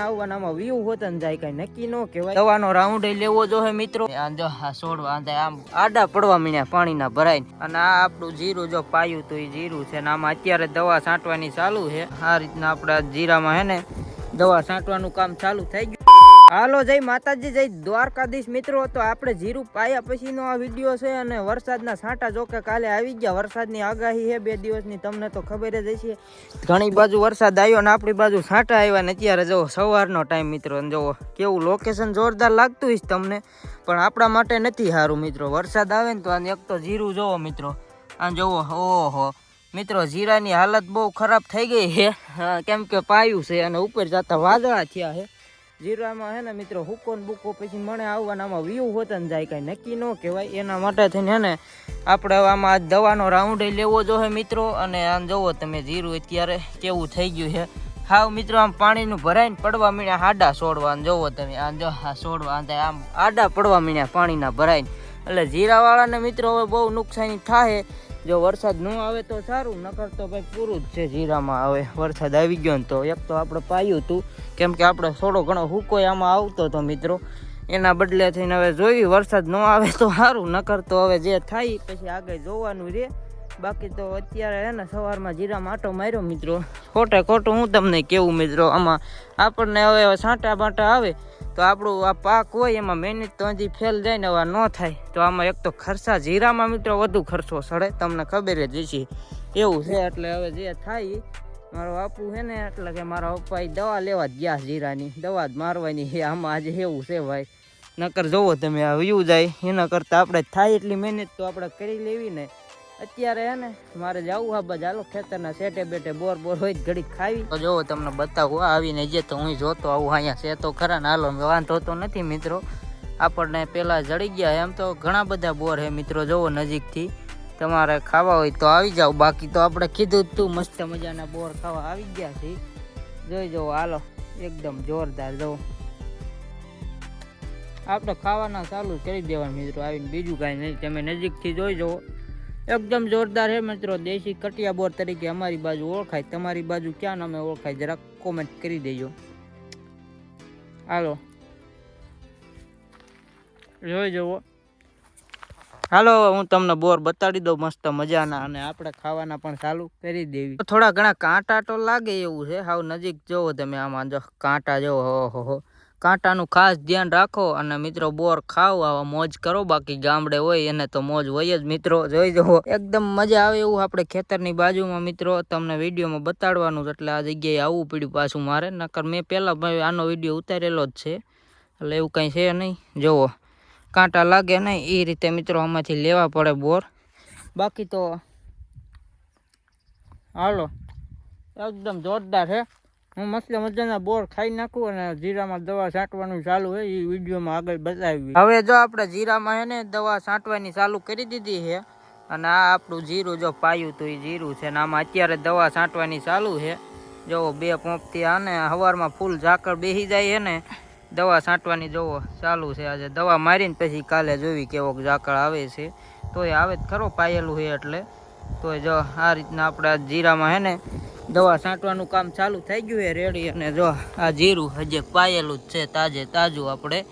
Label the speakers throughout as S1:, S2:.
S1: આવવાનામાં view હોતા ને જાય કઈ નક્કી ન કહેવાય. દવાનો રાઉન્ડ લેવો જોઈએ મિત્રો. છોડવા આમ આડા પડવા મીણ્યા પાણીના ભરાય. અને આ આપણું જીરું જો પાયું તો એ જીરું છે ને આમાં અત્યારે દવા છાંટવાની ચાલુ છે. આ રીતના આપડા જીરામાં હે ને દવા છાંટવાનું કામ ચાલુ થઈ ગયું. હાલો જય માતાજી, જય દ્વારકાધીશ મિત્રો. તો આપણે જીરું પાયા પછીનો આ વિડીયો છે અને વરસાદના છાંટા જોકે કાલે આવી ગયા. વરસાદની આગાહી છે 2 દિવસની, તમને તો ખબર જ હશે. ઘણી બાજુ વરસાદ આવ્યો ને આપણી બાજુ છાંટા આવ્યા ને અત્યારે જો સવારનો ટાઈમ મિત્રો. જો કેવું લોકેશન જોરદાર લાગતું હશે તમને, પણ આપણા માટે નથી સારું મિત્રો. વરસાદ આવે ને તો આને એક તો જીરું જોવો મિત્રો, આ જોવો. ઓહો મિત્રો, જીરાની હાલત બહુ ખરાબ થઈ ગઈ છે કેમ કે પાયું છે અને ઉપર જતા વાદળા થયા છે. જીરામાં હે ને મિત્રો હુકો ને બુકો પછી મને આવવાનામાં વ્યૂ હોતા ને જાય કઈ નક્કી ન કહેવાય. એના માટે થઈને હે ને આપણે આમાં દવાનો રાઉન્ડ લેવો જોઈએ મિત્રો. અને આમ જોવો તમે જીરું અત્યારે કેવું થઈ ગયું છે હાવ મિત્રો. આમ પાણીનું ભરાઈને પડવા મીણ્યા આડા છોડવા જોવો તમે. આમ જો આ છોડવા આમ આડા પડવા મીણ્યા પાણીના ભરાઈને. એટલે જીરાવાળાને મિત્રો હવે બહુ નુકસાની થાય. જો વરસાદ ન આવે તો સારું, નકર તો ભાઈ પૂરું જ છે જીરામાં. હવે વરસાદ આવી ગયો ને તો એક તો આપણે પાયું હતું કેમ કે આપણે થોડો ઘણો હુકોય આમાં આવતો હતો મિત્રો. એના બદલે થઈને હવે જોઈ વરસાદ ન આવે તો સારું, નકર તો હવે જે થાય પછી આગળ જોવાનું રહે. બાકી તો અત્યારે હે ને સવારમાં જીરામાં આટો માર્યો મિત્રો. ખોટે ખોટું હું તમને કેવું મિત્રો, આમાં આપણને હવે છાંટા બાંટા આવે તો આપણું આ પાક હોય એમાં મહેનત તો હજી ફેલ જાય ને હવે ન થાય તો આમાં એક તો ખર્ચા જીરામાં મિત્રો વધુ ખર્ચો સડે, તમને ખબર જ હશે એવું છે. એટલે હવે જે થાય મારો બાપુ છે ને, એટલે કે મારા પપ્પા દવા લેવા જ ગયા જીરાની, દવા જ મારવાની છે આમાં આજે એવું છે ભાઈ. નકર જોવો તમે આ વ્યૂ જાય એના કરતાં આપણે થાય એટલી મહેનત તો આપણે કરી લેવી ને. અત્યારે હે ને મારે જવું હા બસ હાલો ખેતરના સેટે બેટે બોર હોય ઘડી ખાવી. તો જોવો તમને બતાવું આવીને જે તો હું જોતો આવું અહીંયા છે તો ખરા ને. હાલો વાંધો તો નથી મિત્રો, આપણને પેલા જડી ગયા. એમ તો ઘણા બધા બોર છે મિત્રો, જોવો નજીકથી. તમારે ખાવા હોય તો આવી જાવ, બાકી તો આપણે કીધું તું મસ્ત મજાના બોર ખાવા આવી ગયા છે. જોઈ જવો હાલો એકદમ જોરદાર. જો આપણે ખાવાના ચાલુ કરી દેવાનું મિત્રો આવીને, બીજું કાંઈ નહીં. તમે નજીકથી જોઈ જવો એકદમ જોરદાર હે મિત્રો. દેશી કટિયા બોર તરીકે અમારી બાજુ ઓળખાય. તમારી બાજુ ક્યાં નામે ઓળખાય જરાક કોમેન્ટ કરી દેજો. હાલો જોઈ જવો. હાલો હું તમને બોર બતાડી દઉં મસ્ત મજાના, અને આપણે ખાવાના પણ ચાલુ કરી દેવી. થોડા ઘણા કાંટા તો લાગે એવું છે. હાવ નજીક જોવો તમે, આમાં જો કાંટા જોવો. હો કાંટાનું ખાસ ધ્યાન રાખો અને મિત્રો બોર ખાઓ, આવા મોજ કરો. બાકી ગામડે હોય એને તો મોજ હોય જ મિત્રો. જોઈ જવો એકદમ મજા આવે એવું આપણે ખેતરની બાજુમાં મિત્રો તમને વિડીયોમાં બતાડવાનું છે. એટલે આ જગ્યાએ આવવું પડ્યું પાછું મારે, નકર મેં પહેલાં ભાઈ આનો વિડીયો ઉતારેલો જ છે. એટલે એવું કંઈ છે નહીં. જોવો કાંટા લાગે નહીં એ રીતે મિત્રો આમાંથી લેવા પડે બોર. બાકી તો હાલો એકદમ જોરદાર છે. હું મસ્ત મજાના બોર ખાઈ નાખું અને જીરામાં દવા છાંટવાનું ચાલુ છે એ વિડીયોમાં આગળ બતાવી. હવે જો આપણે જીરામાં હે ને દવા છાંટવાની ચાલુ કરી દીધી છે. અને આ આપણું જીરું જો પાયું તો એ જીરું છે ને આમાં અત્યારે દવા છાંટવાની ચાલુ છે. જો 2 પંપથી આને સવારમાં ફૂલ ઝાકળ બેસી જાય છે ને દવા છાંટવાની જોવો ચાલુ છે. આજે દવા મારીને પછી કાલે જોવી કેવોક ઝાકળ આવે છે. તો એ આવે જ ખરો, પાયેલું છે એટલે. તો જો આ રીતના આપણા જીરામાં હે ને દવા છાંટવાનું કામ ચાલુ થઈ ગયું છે રેડી. અને જો આ જીરું હજી પાયેલું જ છે તાજે તાજું. આપણે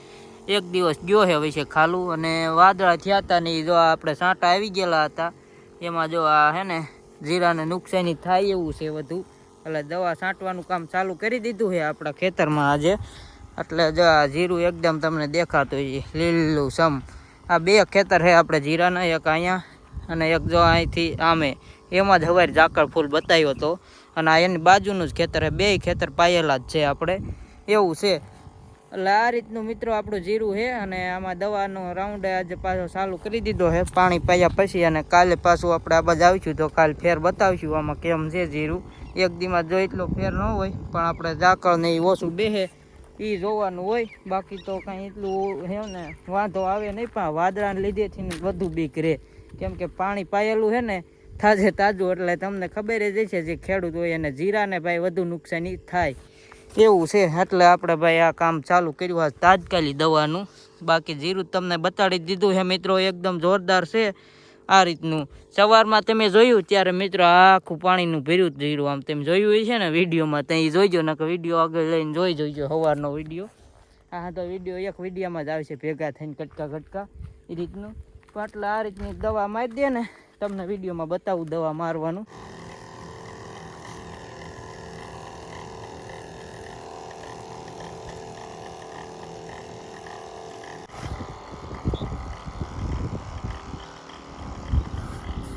S1: 1 દિવસ ગયો છે વિશે ખાલું અને વાદળા થયા હતા ને જો આપણે છાંટા આવી ગયેલા હતા એમાં જો આ હે ને જીરાને નુકસાની થાય એવું છે વધુ. એટલે દવા છાંટવાનું કામ ચાલુ કરી દીધું છે આપણા ખેતરમાં આજે. એટલે જો આ જીરું એકદમ તમને દેખાતું છે લીલું સમ. આ 2 ખેતર છે આપણે જીરાના, એક અહીંયા અને એક જો અહીંથી આમે. એમાં જ હવારે ઝાકળ ફૂલ બતાવ્યો હતો અને આ એની બાજુનું જ ખેતર છે. 2 ખેતર પાયેલા જ છે આપણે એવું છે. એટલે આ રીતનું મિત્રો આપણું જીરું છે. અને આમાં દવાનો રાઉન્ડ આજે પાછો ચાલુ કરી દીધો છે પાણી પાયા પછી. અને કાલે પાછું આપણે આ બાજુ આવીશું તો કાલે ફેર બતાવીશું આમાં કેમ છે જીરું. એક દીમાં જો એટલો ફેર ન હોય પણ આપણે ઝાકળ ને એ ઓછું બેસે એ જોવાનું હોય. બાકી તો કાંઈ એટલું હે ને વાંધો આવે નહીં, પણ વાદળાને લીધેથી વધુ બીક રહે કેમ કે પાણી પાયેલું છે ને તાજે તાજું. એટલે તમને ખબર જ છે જે ખેડૂત હોય એને જીરાને ભાઈ વધુ નુકસાની થાય એવું છે. એટલે આપણે ભાઈ આ કામ ચાલુ કર્યું આ તાત્કાલિક દવાનું. બાકી જીરું તમને બતાડી દીધું છે મિત્રો એકદમ જોરદાર છે. આ રીતનું સવારમાં તમે જોયું ત્યારે મિત્રો આખું પાણીનું ભર્યું જ જીરું આમ તમે જોયું હોય છે ને વિડીયોમાં ત્યાં જોઈજો નકર વિડીયો આગળ લઈને જોઈજો સવારનો વિડીયો. હા તો વિડીયો એક વિડીયોમાં જ આવશે ભેગા થઈને કટકા એ રીતનું. એટલે આ રીતની દવા મારી દે ને તમને વિડીયોમાં બતાવું દવા મારવાનું.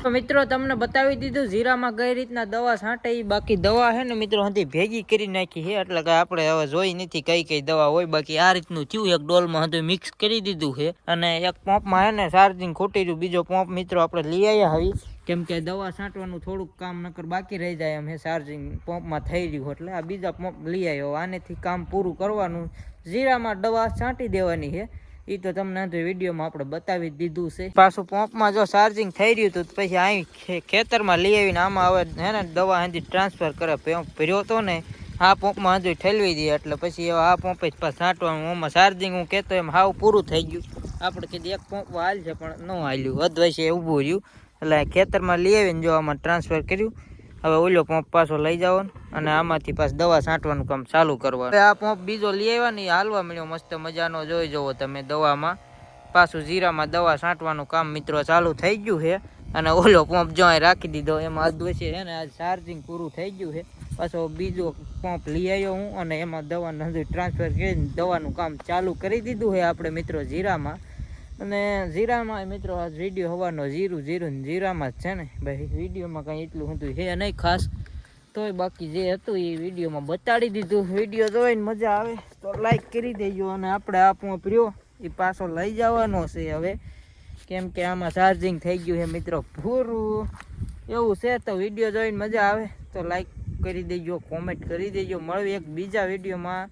S1: તો મિત્રો તમને બતાવી દીધું જીરામાં કઈ રીતના દવા છાંટે. બાકી દવા છે ને મિત્રો હજી ભેગી કરી નાખી છે એટલે કે આપણે હવે જોઈ નથી કઈ દવા હોય. બાકી આ રીતનું થયું એક ડોલમાં હતું મિક્સ કરી દીધું છે અને એક પંપમાં છે ને ચાર્જિંગ ખોટી રહ્યું. બીજો પંપ મિત્રો આપણે લઈ આવ્યા હવે કેમ કે દવા છાંટવાનું થોડુંક કામ નકર બાકી રહી જાય એમ હે. ચાર્જિંગ પંપમાં થઈ રહ્યું એટલે આ બીજા પંપ લઈ આવ્યો. આનેથી કામ પૂરું કરવાનું, જીરામાં દવા છાંટી દેવાની છે. એ તો તમને વિડીયોમાં આપણે બતાવી દીધું છે. પાછું પંપમાં જો ચાર્જિંગ થઈ રહ્યું હતું પછી અહીં ખેતરમાં લઈ આવીને આમાં હવે હે ને દવા હજી ટ્રાન્સફર કરે. પંપ ભર્યો હતો ને આ પંપમાં હજુ ઠેલવી દઈએ એટલે પછી હવે આ પંપ જ પાછું છાંટવાનું. આમાં ચાર્જિંગ હું કહેતો એમ હાવ પૂરું થઈ ગયું. આપણે કીધું એક પંપ હાલ છે પણ ન હાલ્યું, વધવાય ઊભું રહ્યું એટલે ખેતરમાં લઈ આવીને જો આમાં ટ્રાન્સફર કર્યું. હવે ઓલો પંપ પાછો લઈ જવાનો અને આમાંથી પાછું દવા છાંટવાનું કામ ચાલુ કરવાનું. આ પંપ બીજો લઈ આવ્યા ને હાલવા મળ્યો મસ્ત મજાનો. જોઈ જવો તમે દવામાં પાછું જીરામાં દવા છાંટવાનું કામ મિત્રો ચાલુ થઈ ગયું છે. અને ઓલો પંપ જો રાખી દીધો એમાં અધવચ્ચે છે ને આ ચાર્જિંગ પૂરું થઈ ગયું છે. પાછો બીજો પંપ લઈ આવ્યો હું અને એમાં દવાનું હજુ ટ્રાન્સફર કરીને દવાનું કામ ચાલુ કરી દીધું છે આપણે મિત્રો જીરામાં. અને જીરામાં મિત્રો આ વિડીયો હવાનો જીરામાં જ છે ને ભાઈ. વિડીયોમાં કંઈ એટલું હતું છે નહીં ખાસ, તોય બાકી જે હતું એ વિડીયોમાં બતાડી દીધું. વિડીયો જોઈને મજા આવે તો લાઈક કરી દેજો. અને આપણે આ પંપ રહ્યો એ પાછો લઈ જવાનો છે હવે કેમ કે આમાં ચાર્જિંગ થઈ ગયું છે મિત્રો પૂરું એવું છે. તો વિડીયો જોઈને મજા આવે તો લાઈક કરી દેજો, કોમેન્ટ કરી દેજો. મળવી એક બીજા વિડીયોમાં.